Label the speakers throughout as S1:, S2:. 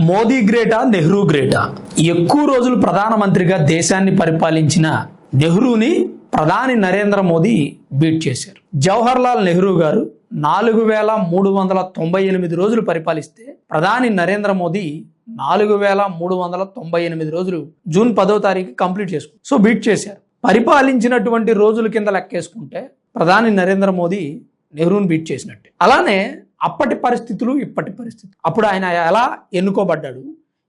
S1: మోదీ గ్రేటా నెహ్రూ గ్రేటా? ఎక్కువ రోజులు ప్రధానమంత్రిగా దేశాన్ని పరిపాలించిన నెహ్రూని ప్రధాని నరేంద్ర మోదీ బీట్ చేశారు. జవహర్లాల్ నెహ్రూ గారు 4398 రోజులు పరిపాలిస్తే ప్రధాని నరేంద్ర మోదీ 4398 రోజులు జూన్ 10వ తారీఖు కంప్లీట్ చేసుకుంటారు. సో బీట్ చేశారు. పరిపాలించినటువంటి రోజుల కింద లెక్కేసుకుంటే ప్రధాని నరేంద్ర మోదీ నెహ్రూని బీట్ చేసినట్టే. అలానే అప్పటి పరిస్థితులు ఇప్పటి పరిస్థితులు, అప్పుడు ఆయన ఎలా ఎన్నుకోబడ్డాడు,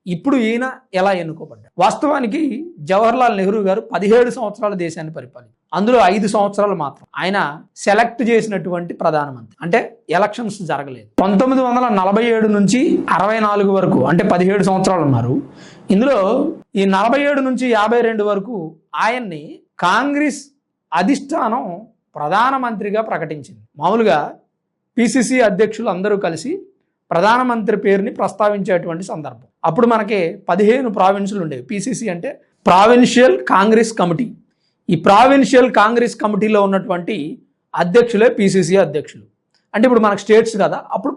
S1: ఇప్పుడు ఈయన ఎలా ఎన్నుకోబడ్డాడు. వాస్తవానికి జవహర్లాల్ నెహ్రూ గారు 17 సంవత్సరాల దేశాన్ని పరిపాలించారు. అందులో 5 సంవత్సరాలు మాత్రం ఆయన సెలెక్ట్ చేసినటువంటి ప్రధానమంత్రి, అంటే ఎలక్షన్స్ జరగలేదు. 1947 నుంచి 64 వరకు అంటే 17 సంవత్సరాలు ఉన్నారు. ఇందులో ఈ 47 నుంచి 52 వరకు ఆయన్ని కాంగ్రెస్ అధిష్టానం ప్రధానమంత్రిగా ప్రకటించింది. మామూలుగా పిసిసి అధ్యక్షులు అందరూ కలిసి ప్రధానమంత్రి పేరుని ప్రస్తావించేటువంటి సందర్భం. అప్పుడు మనకి 15 ప్రావిన్సులు ఉండేవి. పిసిసి అంటే ప్రావిన్షియల్ కాంగ్రెస్ కమిటీ. ఈ ప్రావిన్షియల్ కాంగ్రెస్ కమిటీలో ఉన్నటువంటి అధ్యక్షులే పిసిసి అధ్యక్షులు. అంటే ఇప్పుడు మనకు స్టేట్స్ కదా, అప్పుడు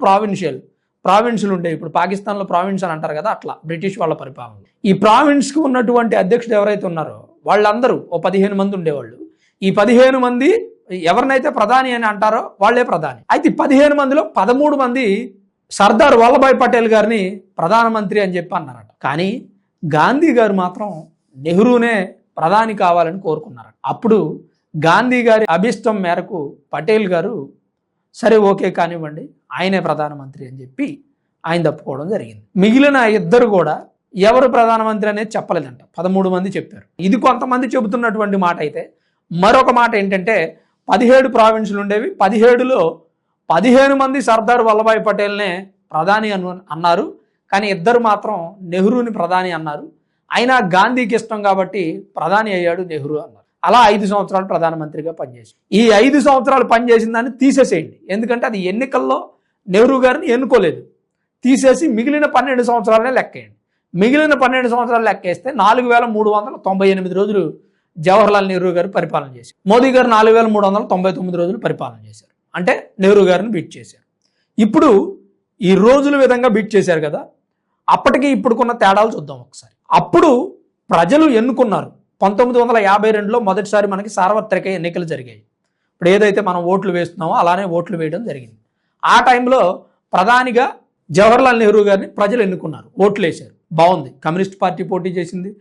S1: ప్రావిన్సులు ఉండేవి. ఇప్పుడు పాకిస్తాన్లో ప్రావిన్స్ అని అంటారు కదా, అట్లా బ్రిటిష్ వాళ్ళ పరిపాలన. ఈ ప్రావిన్స్కి ఉన్నటువంటి అధ్యక్షుడు ఎవరైతే ఉన్నారో వాళ్ళందరూ 15 మంది ఉండేవాళ్ళు. ఈ 15 మంది ఎవరినైతే ప్రధాని అని అంటారో వాళ్ళే ప్రధాని. అయితే 15 మందిలో 13 మంది సర్దార్ వల్లభాయ్ పటేల్ గారిని ప్రధానమంత్రి అని చెప్పి అన్నారట. కానీ గాంధీ గారు మాత్రం నెహ్రూనే ప్రధాని కావాలని కోరుకున్నారట. అప్పుడు గాంధీ గారి అభిష్టం మేరకు పటేల్ గారు సరే ఓకే కానివ్వండి, ఆయనే ప్రధానమంత్రి అని చెప్పి ఆయన తప్పుకోవడం జరిగింది. మిగిలిన ఇద్దరు కూడా ఎవరు ప్రధానమంత్రి అనేది చెప్పలేదంట. 13 మంది చెప్పారు. ఇది కొంతమంది చెబుతున్నటువంటి మాట అయితే, మరొక మాట ఏంటంటే 17 ప్రావిన్సులు ఉండేవి. 17లో 15 మంది సర్దార్ వల్లభాయ్ పటేల్నే ప్రధాని అన్నారు. కానీ ఇద్దరు మాత్రం నెహ్రూని ప్రధాని అన్నారు. అయినా గాంధీకి ఇష్టం కాబట్టి ప్రధాని అయ్యాడు నెహ్రూ అన్నారు. అలా 5 సంవత్సరాలు ప్రధానమంత్రిగా పనిచేసి, ఈ 5 సంవత్సరాలు పనిచేసిన దాన్ని తీసేసేయండి. ఎందుకంటే అది ఎన్నికల్లో నెహ్రూ గారిని ఎన్నుకోలేదు. తీసేసి మిగిలిన 12 సంవత్సరాలనే లెక్కేయండి. మిగిలిన 12 సంవత్సరాలు లెక్కేస్తే 4398 రోజులు జవహర్లాల్ నెహ్రూ గారు పరిపాలన చేశారు. మోదీ గారు 4399 రోజులు పరిపాలన చేశారు. అంటే నెహ్రూ గారిని బీట్ చేశారు. ఇప్పుడు ఈ రోజుల విధంగా బీట్ చేశారు కదా, అప్పటికి ఇప్పుడుకున్న తేడాలు చూద్దాం ఒకసారి. అప్పుడు ప్రజలు ఎన్నుకున్నారు. 1952లో మొదటిసారి మనకి సార్వత్రిక ఎన్నికలు జరిగాయి. ఇప్పుడు ఏదైతే మనం ఓట్లు వేస్తున్నామో అలానే ఓట్లు వేయడం జరిగింది. ఆ టైంలో ప్రధానిగా జవహర్లాల్ నెహ్రూ గారిని ప్రజలు ఎన్నుకున్నారు, ఓట్లు వేశారు. బాగుంది. కమ్యూనిస్ట్ పార్టీ పోటీ చేసింది,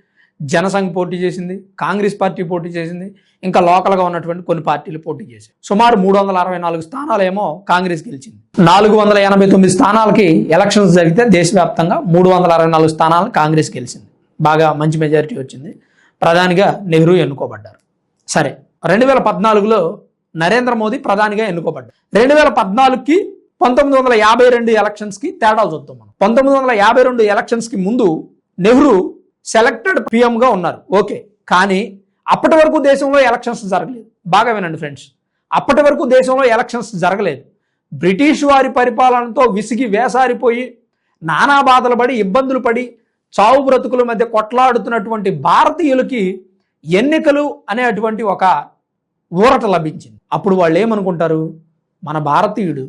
S1: జనసంఘ్ పోటీ చేసింది, కాంగ్రెస్ పార్టీ పోటీ చేసింది, ఇంకా లోకల్గా ఉన్నటువంటి కొన్ని పార్టీలు పోటీ చేశాయి. సుమారు 364 స్థానాలేమో కాంగ్రెస్ గెలిచింది. 489 స్థానాలకి ఎలక్షన్స్ జరిగితే దేశవ్యాప్తంగా 364 స్థానాలను కాంగ్రెస్ గెలిచింది. బాగా మంచి మెజారిటీ వచ్చింది. ప్రధానిగా నెహ్రూ ఎన్నుకోబడ్డారు. సరే, 2014లో నరేంద్ర మోదీ ప్రధానిగా ఎన్నుకోబడ్డారు. 2014కి 1952 ఎలక్షన్స్కి తేడాలు చూద్దాం మనం. 1952 ఎలక్షన్స్కి ముందు నెహ్రూ సెలెక్టెడ్ పిఎంగా ఉన్నారు. ఓకే, కానీ అప్పటి వరకు దేశంలో ఎలక్షన్స్ జరగలేదు. బాగా వినండి ఫ్రెండ్స్, అప్పటి వరకు దేశంలో ఎలక్షన్స్ జరగలేదు. బ్రిటిష్ వారి పరిపాలనతో విసిగి వేసారిపోయి నానా బాధలు పడి ఇబ్బందులు పడి చావు బ్రతుకుల మధ్య కొట్లాడుతున్నటువంటి భారతీయులకి ఎన్నికలు అనేటువంటి ఒక ఊరట లభించింది. అప్పుడు వాళ్ళు ఏమనుకుంటారు, మన భారతీయుడు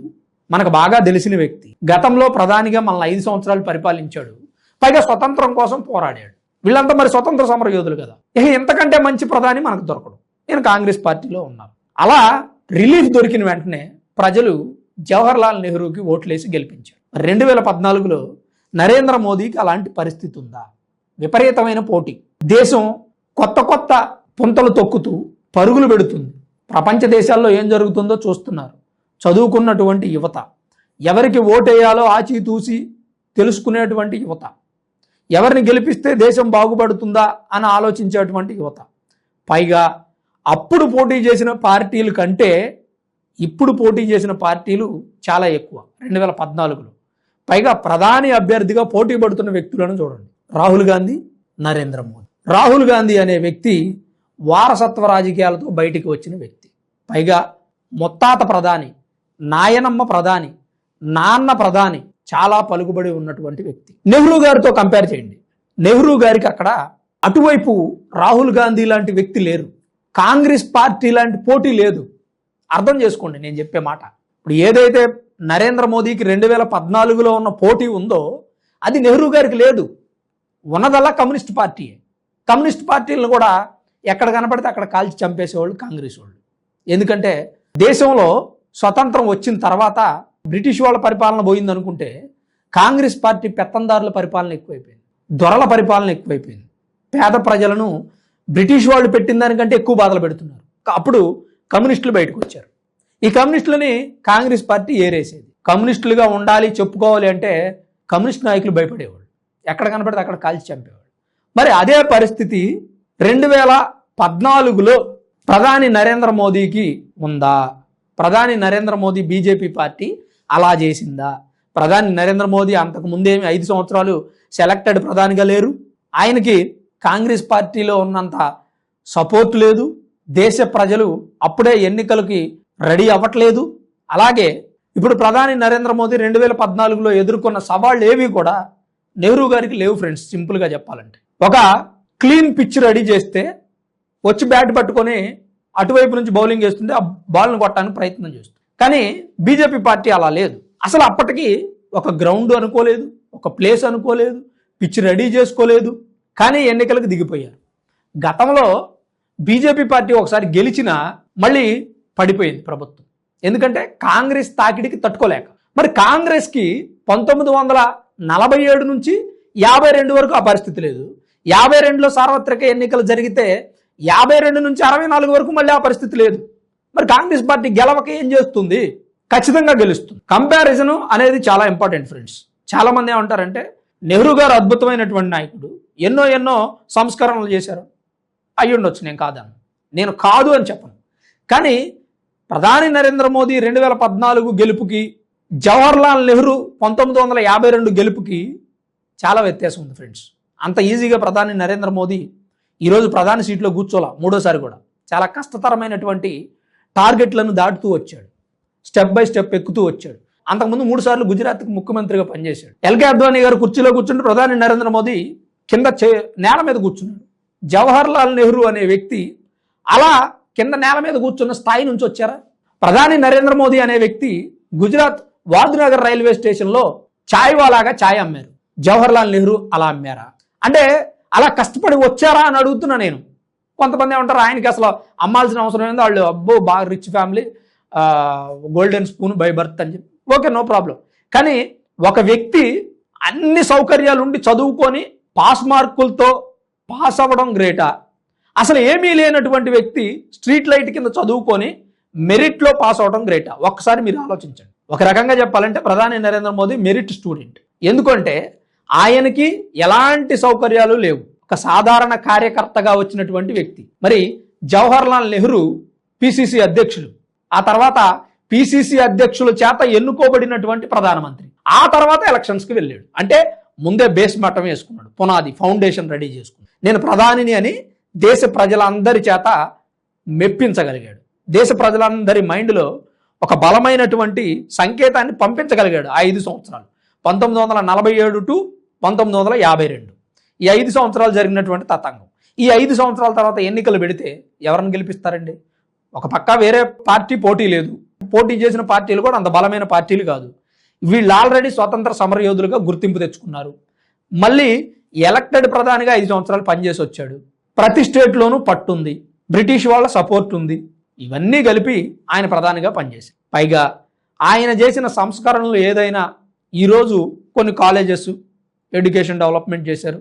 S1: మనకు బాగా తెలిసిన వ్యక్తి, గతంలో ప్రధానిగా మనల్ని 5 సంవత్సరాలు పరిపాలించాడు, పైగా స్వతంత్రం కోసం పోరాడాడు. వీళ్ళంతా మరి స్వతంత్ర సమర యోధులు కదా, ఇంతకంటే మంచి ప్రధాని మనకు దొరకడు. నేను కాంగ్రెస్ పార్టీలో ఉన్నారు. అలా రిలీఫ్ దొరికిన వెంటనే ప్రజలు జవహర్లాల్ నెహ్రూకి ఓట్లేసి గెలిపించారు. 2014లో నరేంద్ర మోదీకి అలాంటి పరిస్థితి ఉందా? విపరీతమైన పోటీ, దేశం కొత్త కొత్త పుంతలు తొక్కుతూ పరుగులు పెడుతుంది. ప్రపంచ దేశాల్లో ఏం జరుగుతుందో చూస్తున్నారు. చదువుకున్నటువంటి యువత, ఎవరికి ఓటేయాలో ఆచితూసి తెలుసుకునేటువంటి యువత, ఎవరిని గెలిపిస్తే దేశం బాగుపడుతుందా అని ఆలోచించేటువంటి యువత. పైగా అప్పుడు పోటీ చేసిన పార్టీల కంటే ఇప్పుడు పోటీ చేసిన పార్టీలు చాలా ఎక్కువ 2014లో. పైగా ప్రధాని అభ్యర్థిగా పోటీ పడుతున్న వ్యక్తులను చూడండి, రాహుల్ గాంధీ, నరేంద్ర మోదీ. రాహుల్ గాంధీ అనే వ్యక్తి వారసత్వ రాజకీయాలతో బయటికి వచ్చిన వ్యక్తి. పైగా మొత్తాత ప్రధాని, నాయనమ్మ ప్రధాని, నాన్న ప్రధాని, చాలా పలుకుబడి ఉన్నటువంటి వ్యక్తి. నెహ్రూ గారితో కంపేర్ చేయండి. నెహ్రూ గారికి అక్కడ అటువైపు రాహుల్ గాంధీ లాంటి వ్యక్తి లేరు, కాంగ్రెస్ పార్టీ లాంటి పోటీ లేదు. అర్థం చేసుకోండి నేను చెప్పే మాట. ఇప్పుడు ఏదైతే నరేంద్ర మోదీకి 2014లో ఉన్న పోటీ ఉందో అది నెహ్రూ గారికి లేదు. ఉన్నదల్లా కమ్యూనిస్ట్ పార్టీయే. కమ్యూనిస్ట్ పార్టీలను కూడా ఎక్కడ కనపడితే అక్కడ కాల్చి చంపేసేవాళ్ళు కాంగ్రెస్ వాళ్ళు. ఎందుకంటే దేశంలో స్వతంత్రం వచ్చిన తర్వాత బ్రిటిష్ వాళ్ళ పరిపాలన పోయింది అనుకుంటే కాంగ్రెస్ పార్టీ పెత్తందారుల పరిపాలన ఎక్కువైపోయింది, దొరల పరిపాలన ఎక్కువైపోయింది. పేద ప్రజలను బ్రిటిష్ వాళ్ళు పెట్టిన దానికంటే ఎక్కువ బాధలు పెడుతున్నారు. అప్పుడు కమ్యూనిస్టులు బయటకు వచ్చారు. ఈ కమ్యూనిస్టులని కాంగ్రెస్ పార్టీ ఏరేసేది. కమ్యూనిస్టులుగా ఉండాలి, చెప్పుకోవాలి అంటే కమ్యూనిస్ట్ నాయకులు భయపడేవాళ్ళు, ఎక్కడ కనపడితే అక్కడ కాల్చి చంపేవాళ్ళు. మరి అదే పరిస్థితి 2014లో ప్రధాని నరేంద్ర మోదీకి ఉందా? ప్రధాని నరేంద్ర మోదీ బీజేపీ పార్టీ అలా చేసిందా? ప్రధాని నరేంద్ర మోదీ అంతకు ముందేమి 5 సంవత్సరాలు సెలెక్టెడ్ ప్రధానిగా లేరు. ఆయనకి కాంగ్రెస్ పార్టీలో ఉన్నంత సపోర్ట్ లేదు. దేశ ప్రజలు అప్పుడే ఎన్నికలకి రెడీ అవ్వట్లేదు. అలాగే ఇప్పుడు ప్రధాని నరేంద్ర మోదీ 2014లో ఎదుర్కొన్న సవాళ్ళు ఏవి కూడా నెహ్రూ గారికి లేవు ఫ్రెండ్స్. సింపుల్గా చెప్పాలంటే ఒక క్లీన్ పిచ్ రెడీ చేస్తే వచ్చి బ్యాట్ పట్టుకొని అటువైపు నుంచి బౌలింగ్ చేస్తుంది, ఆ బాల్ను కొట్టడానికి ప్రయత్నం చేస్తుంది. కానీ బీజేపీ పార్టీ అలా లేదు. అసలు అప్పటికి ఒక గ్రౌండ్ అనుకోలేదు, ఒక ప్లేస్ అనుకోలేదు, పిచ్ రెడీ చేసుకోలేదు. కానీ ఎన్నికలకు దిగిపోయారు. గతంలో బీజేపీ పార్టీ ఒకసారి గెలిచినా మళ్ళీ పడిపోయింది ప్రభుత్వం. ఎందుకంటే కాంగ్రెస్ తాకిడికి తట్టుకోలేక. మరి కాంగ్రెస్కి 1947 నుంచి 52 వరకు ఆ పరిస్థితి లేదు. 52లో సార్వత్రిక ఎన్నికలు జరిగితే 52 నుంచి 64 వరకు మళ్ళీ ఆ పరిస్థితి లేదు. మరి కాంగ్రెస్ పార్టీ గెలవక ఏం చేస్తుంది? ఖచ్చితంగా గెలుస్తుంది. కంపారిజన్ అనేది చాలా ఇంపార్టెంట్ ఫ్రెండ్స్. చాలా మంది ఏమంటారంటే నెహ్రూ గారు అద్భుతమైనటువంటి నాయకుడు, ఎన్నో సంస్కరణలు చేశారు. అయ్యి ఉండొచ్చు, నేను కాదు అని చెప్పను. కానీ ప్రధాని నరేంద్ర మోదీ 2014 గెలుపుకి, జవహర్లాల్ నెహ్రూ 1952 గెలుపుకి చాలా వ్యత్యాసం ఉంది ఫ్రెండ్స్. అంత ఈజీగా ప్రధాని నరేంద్ర మోదీ ఈరోజు ప్రధాని సీట్లో కూర్చోలా, మూడోసారి కూడా. చాలా కష్టతరమైనటువంటి టార్గెట్లను దాటుతూ వచ్చాడు, స్టెప్ బై స్టెప్ ఎక్కుతూ వచ్చాడు. అంతకుముందు 3 సార్లు గుజరాత్కి ముఖ్యమంత్రిగా పనిచేశాడు. ఎల్కే అద్వానీ గారు కుర్చీలో కూర్చుంటే ప్రధాని నరేంద్ర మోదీ కింద నేల మీద కూర్చున్నాడు. జవహర్లాల్ నెహ్రూ అనే వ్యక్తి అలా కింద నేల మీద కూర్చున్న స్థాయి నుంచి వచ్చారా? ప్రధాని నరేంద్ర మోదీ అనే వ్యక్తి గుజరాత్ వాద్నగర్ రైల్వే స్టేషన్లో ఛాయ్ వాలాగా ఛాయ్ అమ్మారు. జవహర్లాల్ నెహ్రూ అలా అమ్మారా? అంటే అలా కష్టపడి వచ్చారా అని అడుగుతున్నా నేను. కొంతమంది ఏమంటారు ఆయనకి అసలు అమ్మాల్సిన అవసరం ఏందో, వాళ్ళు అబ్బో బాగా rich family, golden spoon by birth అని చెప్పి. Okay, no problem. కానీ ఒక వ్యక్తి అన్ని సౌకర్యాలు ఉండి చదువుకొని పాస్ మార్కులతో పాస్ అవ్వడం గ్రేటా? అసలు ఏమీ లేనటువంటి వ్యక్తి స్ట్రీట్ లైట్ కింద చదువుకొని మెరిట్లో పాస్ అవడం గ్రేటా? ఒక్కసారి మీరు ఆలోచించండి. ఒక రకంగా చెప్పాలంటే ప్రధాని నరేంద్ర మోదీ మెరిట్ స్టూడెంట్. ఎందుకంటే ఆయనకి ఎలాంటి సౌకర్యాలు లేవు, ఒక సాధారణ కార్యకర్తగా వచ్చినటువంటి వ్యక్తి. మరి జవహర్లాల్ నెహ్రూ పిసిసి అధ్యక్షులు, ఆ తర్వాత పిసిసి అధ్యక్షుల చేత ఎన్నుకోబడినటువంటి ప్రధానమంత్రి, ఆ తర్వాత ఎలక్షన్స్కి వెళ్ళాడు. అంటే ముందే బేస్ మట్టం వేసుకున్నాడు, పునాది ఫౌండేషన్ రెడీ చేసుకున్నాడు. నేను ప్రధానిని అని దేశ ప్రజలందరి చేత మెప్పించగలిగాడు. దేశ ప్రజలందరి మైండ్లో ఒక బలమైనటువంటి సంకేతాన్ని పంపించగలిగాడు. 5 సంవత్సరాలు 1947 టు 1952 ఈ 5 సంవత్సరాలు జరిగినటువంటి తతంగం. ఈ 5 సంవత్సరాల తర్వాత ఎన్నికలు పెడితే ఎవరిని గెలిపిస్తారండి? ఒక పక్క వేరే పార్టీ పోటీ లేదు, పోటీ చేసిన పార్టీలు కూడా అంత బలమైన పార్టీలు కాదు. వీళ్ళు ఆల్రెడీ స్వతంత్ర సమరయోధులుగా గుర్తింపు తెచ్చుకున్నారు. మళ్ళీ ఎలక్టెడ్ ప్రధానిగా 5 సంవత్సరాలు పనిచేసి వచ్చాడు. ప్రతి స్టేట్లోనూ పట్టుంది, బ్రిటిష్ వాళ్ళ సపోర్ట్ ఉంది. ఇవన్నీ కలిపి ఆయన ప్రధానిగా పనిచేశారు. పైగా ఆయన చేసిన సంస్కరణలు ఏదైనా ఈరోజు కొన్ని కాలేజెస్ ఎడ్యుకేషన్ డెవలప్మెంట్ చేశారు,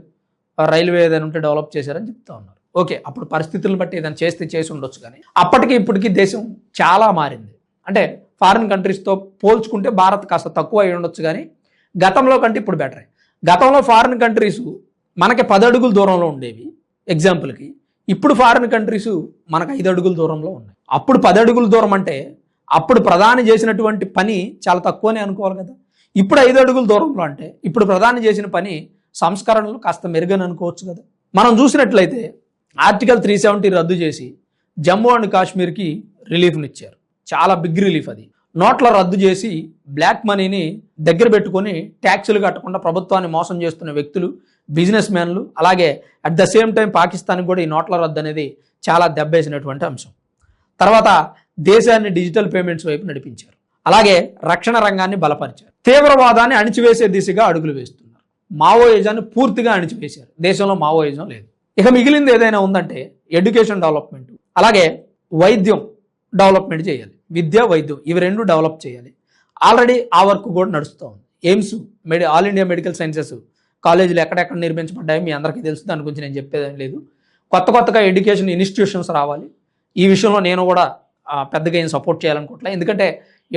S1: రైల్వే ఏదైనా ఉంటే డెవలప్ చేశారని చెప్తా ఉన్నారు. ఓకే, అప్పుడు పరిస్థితులను బట్టి ఏదైనా చేసి ఉండొచ్చు. కానీ అప్పటికి ఇప్పటికీ దేశం చాలా మారింది. అంటే ఫారిన్ కంట్రీస్తో పోల్చుకుంటే భారత్ కాస్త తక్కువ అయి ఉండొచ్చు, కానీ గతంలో కంటే ఇప్పుడు బెటరే. గతంలో ఫారిన్ కంట్రీస్ మనకి 10 అడుగుల దూరంలో ఉండేవి ఎగ్జాంపుల్కి. ఇప్పుడు ఫారిన్ కంట్రీస్ మనకు 5 అడుగుల దూరంలో ఉన్నాయి. అప్పుడు 10 అడుగుల దూరం అంటే అప్పుడు ప్రధాని చేసినటువంటి పని చాలా తక్కువనే అనుకోవాలి కదా. ఇప్పుడు 5 అడుగుల దూరంలో అంటే ఇప్పుడు ప్రధాని చేసిన పని సంస్కరణలు కాస్త మెరుగని అనుకోవచ్చు కదా. మనం చూసినట్లయితే ఆర్టికల్ 370 రద్దు చేసి జమ్మూ అండ్ కాశ్మీర్కి రిలీఫ్నిచ్చారు. చాలా బిగ్ రిలీఫ్ అది. నోట్ల రద్దు చేసి బ్లాక్ మనీని దగ్గర పెట్టుకొని ట్యాక్సులు కట్టకుండా ప్రభుత్వాన్ని మోసం చేస్తున్న వ్యక్తులు, బిజినెస్ మ్యాన్లు, అలాగే అట్ ద సేమ్ టైం పాకిస్తాన్కి కూడా ఈ నోట్ల రద్దు అనేది చాలా దెబ్బేసినటువంటి అంశం. తర్వాత దేశాన్ని డిజిటల్ పేమెంట్స్ వైపు నడిపించారు. అలాగే రక్షణ రంగాన్ని బలపరిచారు. తీవ్రవాదాన్ని అణిచివేసే దిశగా అడుగులు వేస్తున్నారు. మావోయిజాన్ని పూర్తిగా అణిచివేశారు. దేశంలో మావోయిజం లేదు. ఇక మిగిలింది ఏదైనా ఉందంటే ఎడ్యుకేషన్ డెవలప్మెంట్, అలాగే వైద్యం డెవలప్మెంట్ చేయాలి. విద్య, వైద్యం ఇవి రెండు డెవలప్ చేయాలి. ఆల్రెడీ ఆ వర్క్ కూడా నడుస్తూ ఉంది. AIIMS all India medical sciences కాలేజీలు ఎక్కడెక్కడ నిర్మించబడ్డాయో మీ అందరికీ తెలుసు, దాని గురించి నేను చెప్పేదేం లేదు. కొత్తగా ఎడ్యుకేషన్ ఇన్స్టిట్యూషన్స్ రావాలి. ఈ విషయంలో నేను కూడా పెద్దగా ఏం సపోర్ట్ చేయాలనుకోవట్లేదు. ఎందుకంటే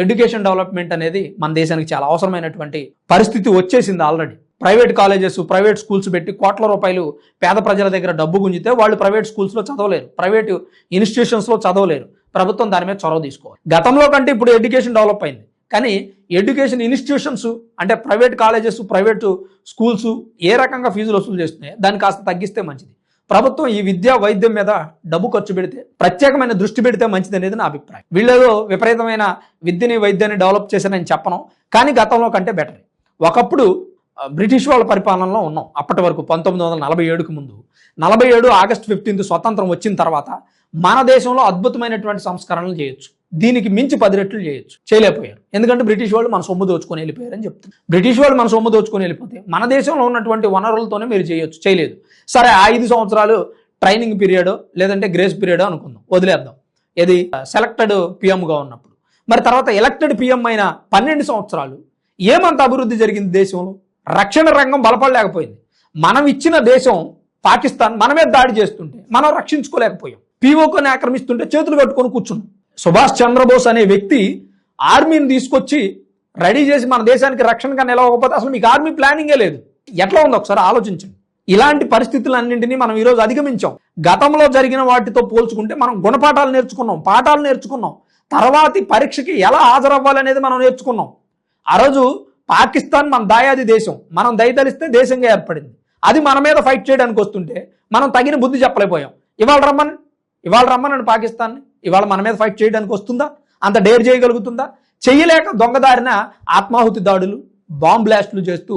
S1: ఎడ్యుకేషన్ డెవలప్మెంట్ అనేది మన దేశానికి చాలా అవసరమైనటువంటి పరిస్థితి వచ్చేసింది already. Private colleges, private schools పెట్టి కోట్ల రూపాయలు పేద ప్రజల దగ్గర డబ్బు గుంజితే వాళ్ళు ప్రైవేట్ స్కూల్స్లో చదవలేరు, ప్రైవేట్ ఇన్స్టిట్యూషన్స్లో చదవలేరు. ప్రభుత్వం దాని మీద చొరవ తీసుకోవాలి. గతంలో కంటే ఇప్పుడు ఎడ్యుకేషన్ డెవలప్ అయింది, కానీ ఎడ్యుకేషన్ ఇన్స్టిట్యూషన్స్ అంటే ప్రైవేట్ కాలేజెస్, ప్రైవేటు స్కూల్స్ ఏ రకంగా ఫీజులు వసూలు చేస్తున్నాయి దాన్ని కాస్త తగ్గిస్తే మంచిది. ప్రభుత్వం ఈ విద్యా వైద్యం మీద డబ్బు ఖర్చు పెడితే, ప్రత్యేకమైన దృష్టి పెడితే మంచిది అనేది నా అభిప్రాయం. వీళ్ళేదో విపరీతమైన విద్యని వైద్యాన్ని డెవలప్ చేశారని చెప్పను, కానీ గతంలో కంటే బెటర్. ఒకప్పుడు బ్రిటిష్ వాళ్ళ పరిపాలనలో ఉన్నాం. అప్పటి వరకు 1947కు ముందు 47 ఆగస్టు 15 స్వతంత్రం వచ్చిన తర్వాత మన దేశంలో అద్భుతమైనటువంటి సంస్కరణలు చేయొచ్చు. దీనికి మించి 10 రెట్లు చేయొచ్చు, చేయలేకపోయారు. ఎందుకంటే బ్రిటిష్ వాళ్ళు మన సొమ్ము దోచుకొని వెళ్ళిపోయారని చెప్తారు. బ్రిటిష్ వాళ్ళు మన సొమ్ము దోచుకొని వెళ్ళిపోతే మన దేశంలో ఉన్నటువంటి వనరులతోనే మీరు చేయొచ్చు, చేయలేదు. సరే 5 సంవత్సరాలు ట్రైనింగ్ పీరియడ్ లేదంటే గ్రేస్ పీరియడ్ అనుకుందాం, వదిలేద్దాం. ఇది సెలెక్టెడ్ పిఎంగా ఉన్నప్పుడు. మరి తర్వాత ఎలక్టెడ్ పిఎం అయిన 12 సంవత్సరాలు ఏమంత అభివృద్ధి జరిగింది దేశంలో? రక్షణ రంగం బలపడలేకపోయింది. మనం ఇచ్చిన దేశం పాకిస్తాన్ మన మీద దాడి చేస్తుంటే మనం రక్షించుకోలేకపోయాం. పీఓకొని ఆక్రమిస్తుంటే చేతులు కట్టుకొని కూర్చున్నాం. సుభాష్ చంద్రబోస్ అనే వ్యక్తి ఆర్మీని తీసుకొచ్చి రెడీ చేసి మన దేశానికి రక్షణగా నిలవకపోతే అసలు మీకు ఆర్మీ ప్లానింగే లేదు. ఎట్లా ఉందో ఒకసారి ఆలోచించండి. ఇలాంటి పరిస్థితులన్నింటినీ మనం ఈరోజు అధిగమించాం. గతంలో జరిగిన వాటితో పోల్చుకుంటే మనం గుణపాఠాలు నేర్చుకున్నాం, పాఠాలు నేర్చుకున్నాం. తర్వాతి పరీక్షకి ఎలా హాజరవ్వాలనేది మనం నేర్చుకున్నాం. ఆ రోజు పాకిస్తాన్ మన దాయాది దేశం, మనం దయతలిస్తే దేశంగా ఏర్పడింది. అది మన మీద ఫైట్ చేయడానికి వస్తుంటే మనం తగిన బుద్ధి చెప్పలేకపోయాం. ఇవాళ రమ్మనండి పాకిస్తాన్ని, ఇవాళ మన మీద ఫైట్ చేయడానికి వస్తుందా? అంత డేర్ చేయగలుగుతుందా? చెయ్యలేక దొంగదారిన ఆత్మాహుతి దాడులు, బాంబ్ బ్లాస్టులు చేస్తూ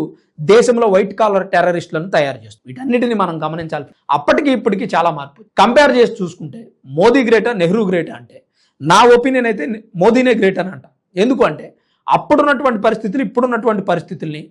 S1: దేశంలో వైట్ కాలర్ టెర్రరిస్టులను తయారు చేస్తూ వీటన్నిటిని మనం గమనించాలి. అప్పటికి ఇప్పటికీ చాలా మార్పు. కంపేర్ చేసి చూసుకుంటే మోదీ గ్రేటా, నెహ్రూ గ్రేటా అంటే నా ఒపీనియన్ అయితే మోదీనే గ్రేట్ అని అంట. ఎందుకు అంటే అప్పుడున్నటువంటి పరిస్థితులు, ఇప్పుడున్నటువంటి పరిస్థితుల్ని,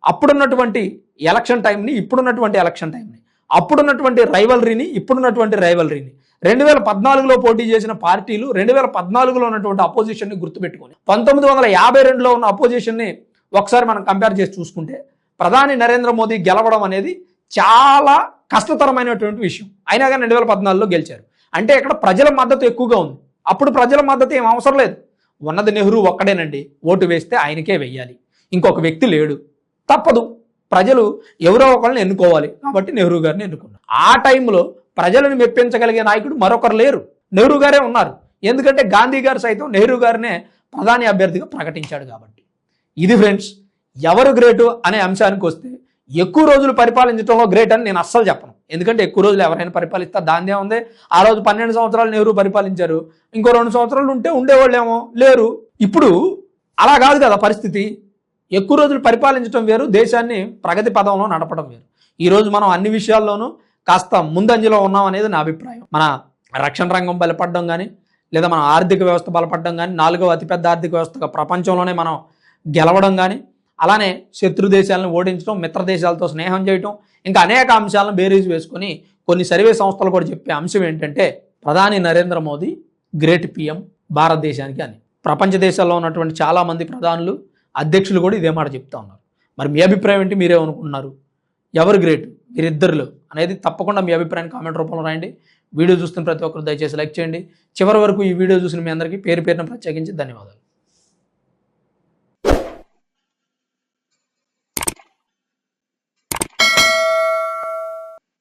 S1: అప్పుడున్నటువంటి ఎలక్షన్ టైంని, ఇప్పుడున్నటువంటి ఎలక్షన్ టైంని, అప్పుడున్నటువంటి రైవలరీని, ఇప్పుడున్నటువంటి రైవలరీని, 2014లో పోటీ చేసిన పార్టీలు 2014లో ఉన్నటువంటి అపోజిషన్ని గుర్తుపెట్టుకొని 1952లో ఉన్న అపోజిషన్ని ఒకసారి మనం కంపేర్ చేసి చూసుకుంటే ప్రధాని నరేంద్ర మోదీ గెలవడం అనేది చాలా కష్టతరమైనటువంటి విషయం. అయినా కానీ 2014లో గెలిచారు. అంటే ఇక్కడ ప్రజల మద్దతు ఎక్కువగా ఉంది. అప్పుడు ప్రజల మద్దతు ఏం అవసరం లేదు. ఉన్నది నెహ్రూ ఒక్కడేనండి, ఓటు వేస్తే ఆయనకే వెయ్యాలి, ఇంకొక వ్యక్తి లేడు, తప్పదు. ప్రజలు ఎవరో ఒకరిని ఎన్నుకోవాలి కాబట్టి నెహ్రూ గారిని ఎన్నుకున్నారు. ఆ టైంలో ప్రజలను మెప్పించగలిగే నాయకుడు మరొకరు లేరు, నెహ్రూ గారే ఉన్నారు. ఎందుకంటే గాంధీ గారు సైతం నెహ్రూ గారినే ప్రధాని అభ్యర్థిగా ప్రకటించాడు కాబట్టి. ఇది ఫ్రెండ్స్, ఎవరు గ్రేటు అనే అంశానికి వస్తే ఎక్కువ రోజులు పరిపాలించడంలో గ్రేట్ అని నేను అస్సలు చెప్పను. ఎందుకంటే ఎక్కువ రోజులు ఎవరైనా పరిపాలిస్తారు, దాందే ఉంది. ఆ రోజు 12 సంవత్సరాలు నెహ్రూ పరిపాలించారు, ఇంకో 2 సంవత్సరాలు ఉంటే ఉండేవాళ్ళేమో, లేరు. ఇప్పుడు అలా కాదు కదా పరిస్థితి. ఎక్కువ రోజులు పరిపాలించడం వేరు, దేశాన్ని ప్రగతి పదంలో నడపడం వేరు. ఈరోజు మనం అన్ని విషయాల్లోనూ కాస్త ముందంజలో ఉన్నాం అనేది నా అభిప్రాయం. మన రక్షణ రంగం బలపడడం కానీ, లేదా మన ఆర్థిక వ్యవస్థ బలపడడం కానీ, 4వ అతిపెద్ద ఆర్థిక వ్యవస్థగా ప్రపంచంలోనే మనం గెలవడం కానీ, అలానే శత్రు దేశాలను ఓడించడం, మిత్ర దేశాలతో స్నేహం చేయటం, ఇంకా అనేక అంశాలను బేరీజ్ వేసుకొని కొన్ని సర్వే సంస్థలు కూడా చెప్పే అంశం ఏంటంటే ప్రధాని నరేంద్ర మోదీ గ్రేట్ పిఎం భారతదేశానికి అని. ప్రపంచ దేశాల్లో ఉన్నటువంటి చాలామంది ప్రధానులు, అధ్యక్షులు కూడా ఇదే మాట చెప్తా ఉన్నారు. మరి మీ అభిప్రాయం ఏంటి? మీరేమనుకుంటున్నారు? ఎవరు గ్రేట్ వీరిద్దరిలో అనేది తప్పకుండా మీ అభిప్రాయాన్ని కామెంట్ రూపంలో రాయండి. వీడియో చూస్తున్న ప్రతి ఒక్కరు దయచేసి లైక్ చేయండి. చివరి వరకు ఈ వీడియో చూసిన మీ అందరికీ పేరు పేరున ప్రత్యేకించి ధన్యవాదాలు.